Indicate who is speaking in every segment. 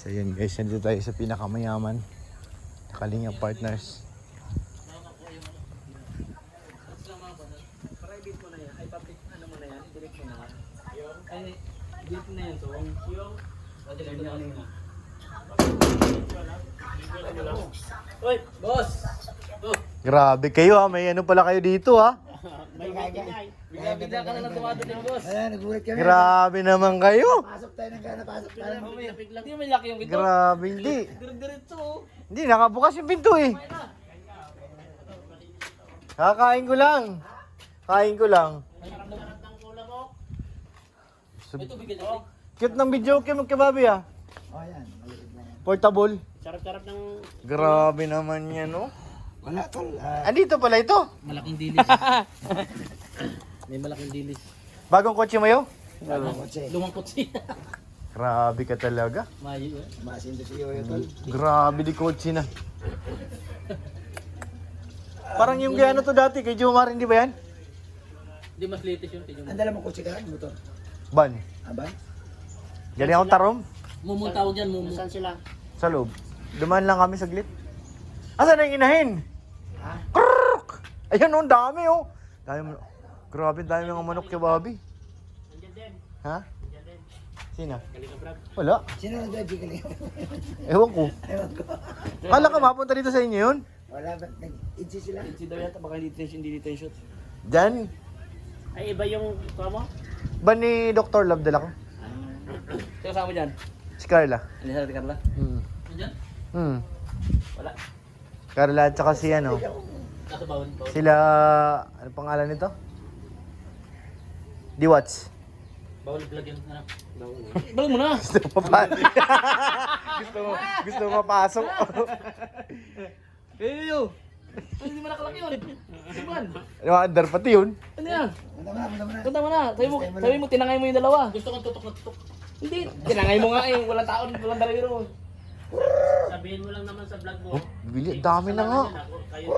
Speaker 1: So yun guys, nandito tayo sa pinakamayaman na Kalingap Partners.
Speaker 2: Private mo na yan, ay public ano mo na yan, direct mo na yan. Ay, direct na yan, so yung direct na yan. Uy, boss!
Speaker 1: Grabe kayo ha, may ano pala kayo dito ha.
Speaker 2: May gagay. Bigla ka na lang tumado din, boss.
Speaker 3: Nagulat kami.
Speaker 1: Grabe naman kayo.
Speaker 3: Pasok tayo ng gana, pasok tayo.
Speaker 2: Hindi may laki yung pinto.
Speaker 1: Grabe, hindi.
Speaker 2: Diretso.
Speaker 1: Hindi, nakabukas yung pinto eh. Kakain ko lang. Kain ko lang.
Speaker 2: Ito bigyan natin.
Speaker 1: Cute ng video kababi ah.
Speaker 3: Oh, yan. Maliit na yan.
Speaker 1: Portable.
Speaker 2: Sarap-sarap ng
Speaker 1: Grabe naman yan oh.
Speaker 3: Wala, tol.
Speaker 1: Andito pala ito.
Speaker 2: malaking dilis. May malaking dilis.
Speaker 1: Bagong kotse mo yun?
Speaker 3: Kotse.
Speaker 2: Lumang kotse.
Speaker 1: Grabe ka talaga.
Speaker 2: Mayo eh.
Speaker 3: Masin to si Yoyo, tol.
Speaker 1: Grabe di kotse na. Parang yung kaya ano to dati kay Jomar, hindi ba yan?
Speaker 2: Hindi mas latest yun. Tingnan mo.
Speaker 3: Ang dala mo kotse ka, motor.
Speaker 1: Ban.
Speaker 3: Abay?
Speaker 1: Galing akong tarom.
Speaker 2: Mumung tawag dyan, mumung. Saan sila?
Speaker 1: Sa loob. Dumaan lang kami saglit. Asan na yung inahin?
Speaker 3: Ha?
Speaker 1: Krrrk! Ayun oh, dami oh. Dami, grabe dami mga manok kay Bobby.
Speaker 2: Nandiyan din.
Speaker 1: Ha?
Speaker 2: Nandiyan din.
Speaker 1: Sino?
Speaker 2: Galing ka, Brad.
Speaker 1: Wala.
Speaker 3: Sino na drive ka lang?
Speaker 1: Ewan ko.
Speaker 3: Ewan ko.
Speaker 1: Kala ka mapunta dito sa inyo yun?
Speaker 3: Wala ba? Nag-idsi sila.
Speaker 2: Si daw yata, baka hindi detention.
Speaker 1: Diyan.
Speaker 2: Ay, iba yung kuha mo?
Speaker 1: Ba ni Dr. Love dala ko?
Speaker 2: Sino kasama dyan?
Speaker 1: Si Carla.
Speaker 2: Hindi sa Carla? Nandiyan? Wala.
Speaker 1: Carla at saka si ano.
Speaker 2: Nasa bawon.
Speaker 1: Sila, ano pangalan nito? Diwats.
Speaker 2: Bawal vlog yun. Ano? Bawal mo na.
Speaker 1: Gusto mo pa gusto mo mapasok.
Speaker 2: Yo! Hindi mo nakalaki yun. Siman.
Speaker 1: Ano, under pati yun.
Speaker 2: Ano yan?
Speaker 3: Punta mo na.
Speaker 2: Punta mo na. Sabi mo, tinangay mo yung dalawa. Gusto kong tutok na tutok. Hindi. Tinangay mo nga eh. Walang taon, walang dalawiro. Sabihin mo lang naman sa vlog mo.
Speaker 1: Oh, bili, dami na nga.
Speaker 2: Kayo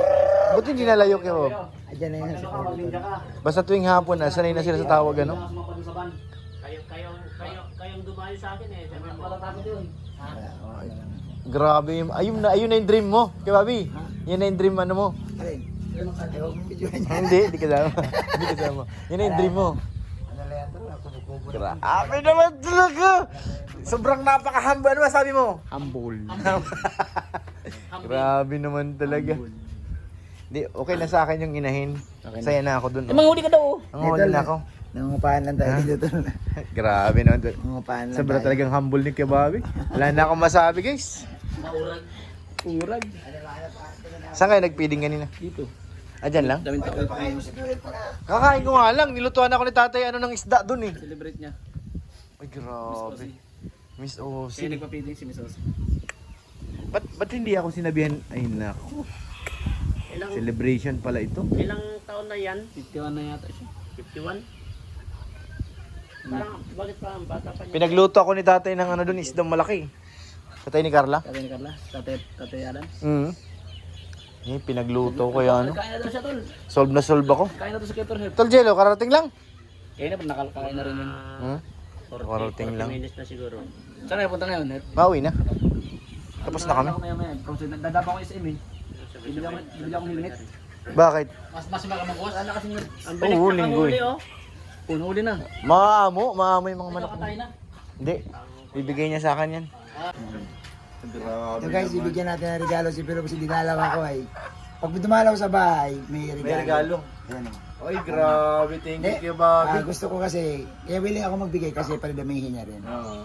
Speaker 1: Buti hindi nalayo kay Bob.
Speaker 3: Ayan na yan sa kwarto.
Speaker 1: Basta tuwing hapon na, sanay na sila sa tawag ano.
Speaker 2: Kayong dumayo sa akin eh. Sabi mo, matatakot yun.
Speaker 1: Grabe, ayun na yung dream mo, kay Bobby. Yan na yung dream ano mo.
Speaker 3: Alin? Ewan mo video niya.
Speaker 1: Hindi kasama. Hindi kasama. Yan na yung dream mo.
Speaker 3: Ano lang yan, tol? Kubo-kubo na.
Speaker 1: Grabe naman talaga. Sobrang napaka-humble. Ano masabi mo?
Speaker 2: Humble.
Speaker 1: Grabe naman talaga. Hindi, okay na sa akin yung inahin. Saya na ako dun.
Speaker 2: Manghuli ka daw.
Speaker 1: Nanguhuli na ako.
Speaker 3: Nangungupahan lang tayo dito, tol.
Speaker 1: Grabe naman dun.
Speaker 3: Nangungupahan lang
Speaker 1: Sobra
Speaker 3: tayo.
Speaker 1: talagang humble ni Kuya Bobby. Wala na akong masabi guys.
Speaker 2: Maurag. Urag.
Speaker 1: Saan kayo nagpiding kanina?
Speaker 2: Dito.
Speaker 1: Ah, dyan lang?
Speaker 2: Daming tao.
Speaker 3: Pakain mo si Yoyo pa na.
Speaker 1: Kakain ko nga lang. Nilutuan ako ni tatay ano ng isda dun eh.
Speaker 2: Celebrate niya.
Speaker 1: Ay, grabe. Miss
Speaker 2: Kasi
Speaker 1: Osi.
Speaker 2: nagpapiling si Miss Osi.
Speaker 1: Ba't hindi ako sinabihan? Ay, naku. Celebration pala ito.
Speaker 2: Ilang taon na yan? 51 na yata siya. 51? Parang, bakit pa ang bata pa niya?
Speaker 1: Pinagluto ako ni tatay ng ano dun, isdang malaki. Tatay ni Carla?
Speaker 2: Tatay ni Carla? Tatay Alan?
Speaker 1: Eh, pinagluto ko yan. Ano?
Speaker 2: Kain na daw siya, tol.
Speaker 1: Solve na solve ako.
Speaker 2: Kain na daw sa Ketor Health.
Speaker 1: Tol Jello, karating lang.
Speaker 2: Kaya na, nakakain na rin yun.
Speaker 1: Karating lang.
Speaker 2: minutes na siguro. Saan na punta ngayon, Health?
Speaker 1: Bawi na. Tapos na kami.
Speaker 2: Dadapa ko SM eh. Bibili akong helmet.
Speaker 1: Bakit?
Speaker 2: Mas makamakuha. Ano kasi ang
Speaker 1: Oo, linggo eh.
Speaker 2: Puno uli na.
Speaker 1: Maamo yung mga manok.
Speaker 2: Nakakatay na.
Speaker 1: Hindi. Bibigay niya sa akin yan.
Speaker 3: Ito guys, ibigyan natin ng regalo si Pero kasi dinalaw ako ay. Pag dumalaw sa bahay, may regalo.
Speaker 1: May regalo.
Speaker 3: Ayan o.
Speaker 1: Ay, grabe. Thank you, Kuya
Speaker 3: Ah,
Speaker 1: Bobby.
Speaker 3: gusto ko kasi, kaya willing ako magbigay kasi para damihin niya rin.
Speaker 1: Oo.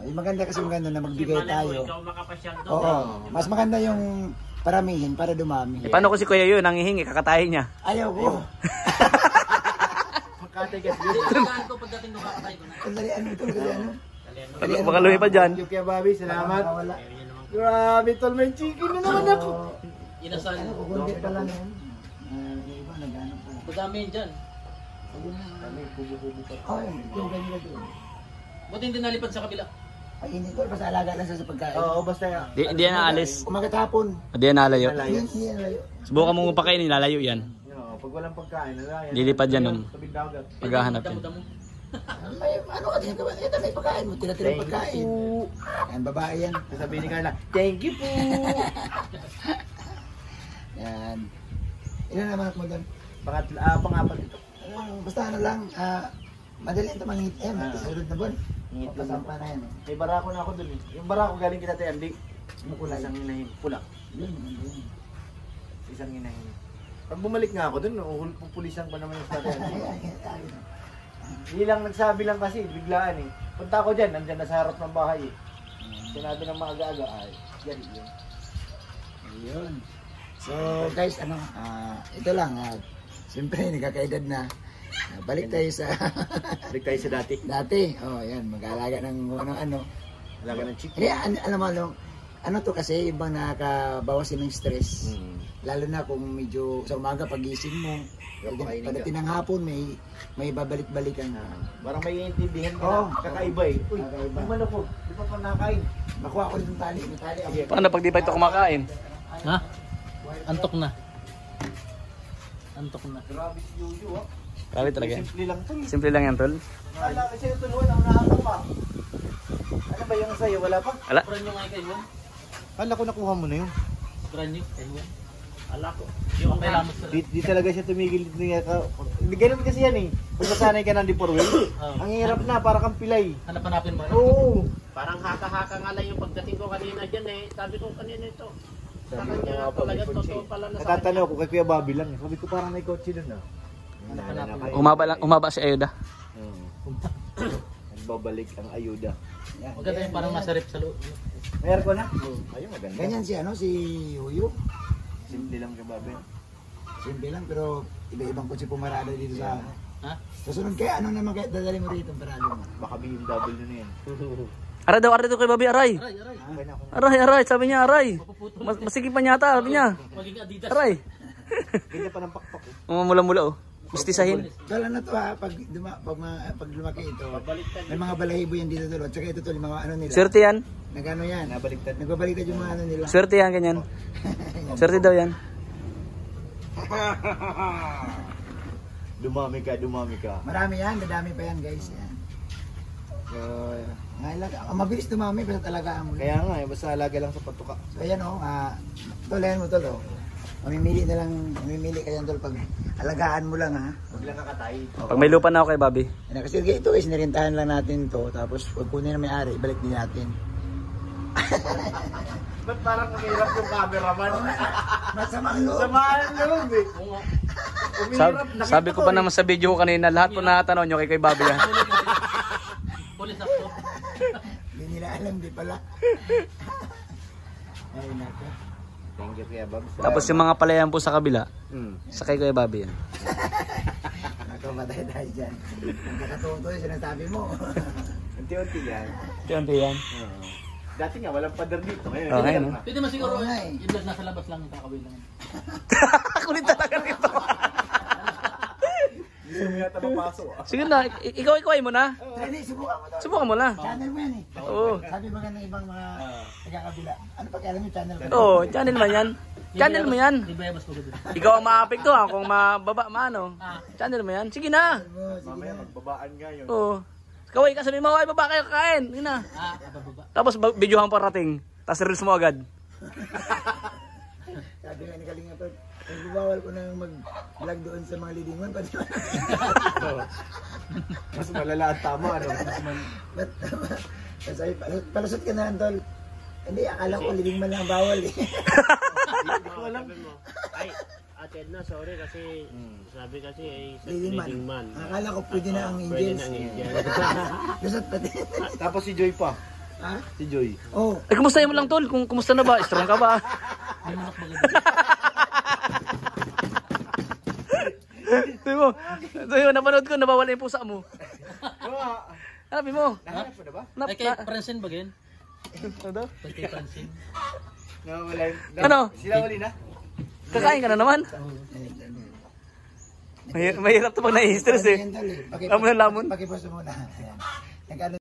Speaker 3: Yung maganda kasi yung gano'n na magbigay tayo.
Speaker 2: Ikaw makapasyal doon.
Speaker 3: Oo, mas maganda yung paramihin para dumami.
Speaker 2: Paano ko si Kuya yun, nangihingi, kakatayin niya?
Speaker 3: Ayaw ko.
Speaker 1: Makatigas yun.
Speaker 2: Kailangan ko pagdating ko kakatayin ko na.
Speaker 3: Kandalian mo ito, kandalian mo.
Speaker 2: Baka luwi pa dyan.
Speaker 1: Thank you, Kuya Bobby. Salamat.
Speaker 3: Wala.
Speaker 1: Grabe, tol. May chicken na naman ako.
Speaker 2: Inasal.
Speaker 3: Ano, kukundi pala na yun. Yung iba, nag-ano pa.
Speaker 2: Madami yun dyan.
Speaker 3: Ay, yung ganyan na doon.
Speaker 2: Buti hindi nalipad sa kabila.
Speaker 3: Ay, hindi ko, basta alaga lang sa pagkain.
Speaker 1: Oo, basta yan.
Speaker 2: Hindi yan naalis.
Speaker 3: Kumagat hapon.
Speaker 2: Hindi yan nalayo.
Speaker 3: Hindi yan layo.
Speaker 2: Subukan mo pakainin, nilalayo yan.
Speaker 1: Pag walang pagkain,
Speaker 2: Lilipad yan nun.
Speaker 1: Tabing dagat.
Speaker 2: Maghahanap yan.
Speaker 3: May, ano ka din ka ba? Ito may pagkain mo, tira-tira pagkain. Yan, babae yan.
Speaker 1: Sabihin ni Carla, thank you po.
Speaker 3: Yan. Ilan naman mo doon?
Speaker 1: Pangapat ito.
Speaker 3: Basta ano lang, madali ito mangit. Eh, sunod na buwan.
Speaker 1: Ngit lang.
Speaker 3: Pasampa na yan.
Speaker 1: May barako na ako dun eh. Yung barako galing kita tayo, hindi.
Speaker 3: Mukulay.
Speaker 1: Isang inahin. Pula.
Speaker 3: Yun, yun.
Speaker 1: Isang inahin. Pag bumalik nga ako dun, pupulisan pa naman yung tatay. Hindi lang nagsabi lang kasi, biglaan eh. Punta ako dyan, nandyan na sa harap ng bahay eh. Sinabi ng maaga-aga ay, yan yun.
Speaker 3: Ayun. So guys, ano, ito lang. Siyempre, nagkakaedad na. Balik tayo sa
Speaker 1: Balik tayo sa dati.
Speaker 3: dati. Oh, yan, mag-aalaga ng ano-ano.
Speaker 1: Laga ng chicken.
Speaker 3: Hindi, alam mo, ano to kasi, ibang nakakabawasin ng stress. Lalo na kung medyo sa umaga pagising mo, pagdating ng hapon may babalik-balikan.
Speaker 1: Parang may iintindihan ka
Speaker 3: Oo.
Speaker 1: na kakaiba eh. Uy,
Speaker 3: Kakaiba.
Speaker 1: yung manok ko, di pa pa nakain.
Speaker 3: Makuha ko rin yung tali. May tali ako.
Speaker 2: Paano pag di pa ito kumakain? Ha? Antok na. Antok na.
Speaker 1: Grabe si Yuyu ah.
Speaker 2: Grabe talaga yan.
Speaker 1: Simple lang to eh.
Speaker 2: Simple lang yan, tol.
Speaker 1: Wala kasi yung tulungan, ang nakaka pa. Ano ba yung sa'yo? Wala pa?
Speaker 2: Wala.
Speaker 4: Brand new nga kayo.
Speaker 1: Kala ko nakuha mo na yun.
Speaker 4: Brand new kayo. Ala ko. Yung kailangan mo sa
Speaker 1: Di talaga siya tumigil dito niya. Ganun kasi yan eh. Pag nasanay ka ng di for wheel, ang hirap na, para kang pilay.
Speaker 4: hanap-hanapin mo.
Speaker 1: Oo.
Speaker 4: Parang haka-haka nga lang yung pagdating ko kanina dyan eh. Sabi ko kanina ito. Sa
Speaker 1: Sabi ko
Speaker 4: kanya
Speaker 1: nga pa, may
Speaker 4: talaga
Speaker 1: kotse.
Speaker 4: totoo pala na sa
Speaker 1: Natatanaw ko kay Kuya Bobby lang. Sabi ko parang may kotse dun ah.
Speaker 2: Umaba si Ayuda.
Speaker 1: Nagbabalik ang ayuda.
Speaker 3: Yan.
Speaker 4: Maganda yung parang nasa rip sa loob.
Speaker 1: May aircon na? Ayun, maganda.
Speaker 3: Ganyan si ano, si Yuyu.
Speaker 1: Simple lang kay Bobby.
Speaker 3: Simple lang, pero iba-ibang kotse pumarada dito sa...
Speaker 4: Ha?
Speaker 3: Susunod kaya, ano naman kaya dadali mo rito ang parado mo?
Speaker 1: Baka BMW na yan.
Speaker 2: Aray daw kay Babi, aray.
Speaker 4: Aray, aray.
Speaker 1: Okay na ako.
Speaker 2: Aray, sabi niya, aray. Masigip pa niya ata, sabi niya.
Speaker 4: Maging Adidas.
Speaker 2: Aray.
Speaker 1: Ganyan pa ng pakpak eh.
Speaker 2: Mula-mula oh. Mistisahin.
Speaker 3: Tol, ano to ha, pag lumaki ito, may mga balahibo yan dito tol. At saka ito tol, yung mga ano nila.
Speaker 2: Swerte yan.
Speaker 3: Nagano yan,
Speaker 1: Nabaliktad.
Speaker 3: nagbabaliktad yung mga ano nila.
Speaker 2: Swerte yan, ganyan. Swerte daw yan.
Speaker 1: Dumami ka, dumami ka.
Speaker 3: Marami yan, dadami pa yan guys. Yan. So, mabilis dumami pero talaga mo.
Speaker 1: Kaya nga eh, basta alaga lang sa patuka.
Speaker 3: So ayan o, tol, ayan mo tol o. Mamimili ka yan tol pag alagaan mo lang ha.
Speaker 1: Huwag lang kakatay.
Speaker 2: Pag may lupa na ako kay Bobby.
Speaker 3: Yan, kasi ito guys, nirintahan lang natin to. Tapos pag kunin na may-ari, ibalik din natin.
Speaker 1: Ba't parang mahirap yung cameraman?
Speaker 3: Masamang loob.
Speaker 1: Samahan loob eh.
Speaker 2: Sabi ko pa naman sa video ko kanina, lahat po nakatanong nyo kay Bobby yan.
Speaker 4: Pulis ako.
Speaker 3: Hindi nila alam, di pala. Ay, nako.
Speaker 1: Thank you Kuya Bob.
Speaker 2: Tapos yung mga palayan po sa kabila,
Speaker 1: Hmm.
Speaker 2: sakay kay Bobby yan.
Speaker 3: Nakamatay tayo dyan. Nakakatuto yung sinasabi mo.
Speaker 1: Unti-unti yan.
Speaker 2: Tiyanti yan.
Speaker 1: Dati nga walang pader dito. Ngayon,
Speaker 2: Okay,
Speaker 1: ganyan
Speaker 2: no?
Speaker 1: na.
Speaker 4: Pwede man siguro
Speaker 3: Oo nga eh.
Speaker 4: yung vlog nasa labas lang kakabilangan.
Speaker 2: Kulit talaga nito.
Speaker 1: Hindi mo yata mapasok ah.
Speaker 2: Sige na, ikaw mo na.
Speaker 3: Dali, subukan mo to.
Speaker 2: Subukan mo na.
Speaker 3: Channel mo yan eh.
Speaker 2: Oo.
Speaker 3: Sabi ba ng ibang mga taga-kabila? Ano pa kaya alam yung channel ka?
Speaker 2: Oo, channel man yan. Channel mo yan.
Speaker 4: Di ba mas maganda?
Speaker 2: Ikaw ang maapektuhan kung maano. Channel mo yan. Sige na.
Speaker 1: Mamaya magbabaan nga yun.
Speaker 2: Oo. Kaway ka, sabi mo, ay baba kayo kakain. Yun na.
Speaker 4: Bababa.
Speaker 2: Tapos videohan parating. Tapos reels mo agad.
Speaker 3: Sabi nga ni Kalinga to, nagbabawal ko nang mag-vlog doon sa mga lidingon. Pati
Speaker 1: Mas malala at tama ano.
Speaker 3: ba't sabi, palusot ka na tol. Hindi, akala ko liding man lang bawal eh.
Speaker 1: Hindi ko alam.
Speaker 4: Ay, Ate Edna, sorry kasi sabi kasi ay
Speaker 3: Leading
Speaker 4: leading
Speaker 3: man.
Speaker 4: man.
Speaker 3: Akala ko pwede na ang
Speaker 4: Pwede
Speaker 3: angels.
Speaker 4: na ang angel.
Speaker 3: Lusot pati.
Speaker 1: Tapos si Joy pa.
Speaker 3: Ha?
Speaker 1: Si Joy.
Speaker 3: Oh,
Speaker 2: Eh, kumusta mo lang, tol? Kumusta na ba? Strong ka ba?
Speaker 4: May manok maganda.
Speaker 2: Sabi mo, napanood ko, nabawala yung pusa mo.
Speaker 1: Oo nga.
Speaker 2: Hanapin mo.
Speaker 1: Nahanap mo na ba?
Speaker 4: Ay kay Francine ba ganyan?
Speaker 2: Ano daw?
Speaker 4: Kay Francine.
Speaker 1: Nawala yung...
Speaker 2: Ano?
Speaker 1: Sila uli na?
Speaker 2: Kakain ka na naman. Mahirap to pag nai-stress eh.
Speaker 3: yan tol eh.
Speaker 2: Lamon na lamon.
Speaker 3: Pakipost mo na. Ayan. Nag-ano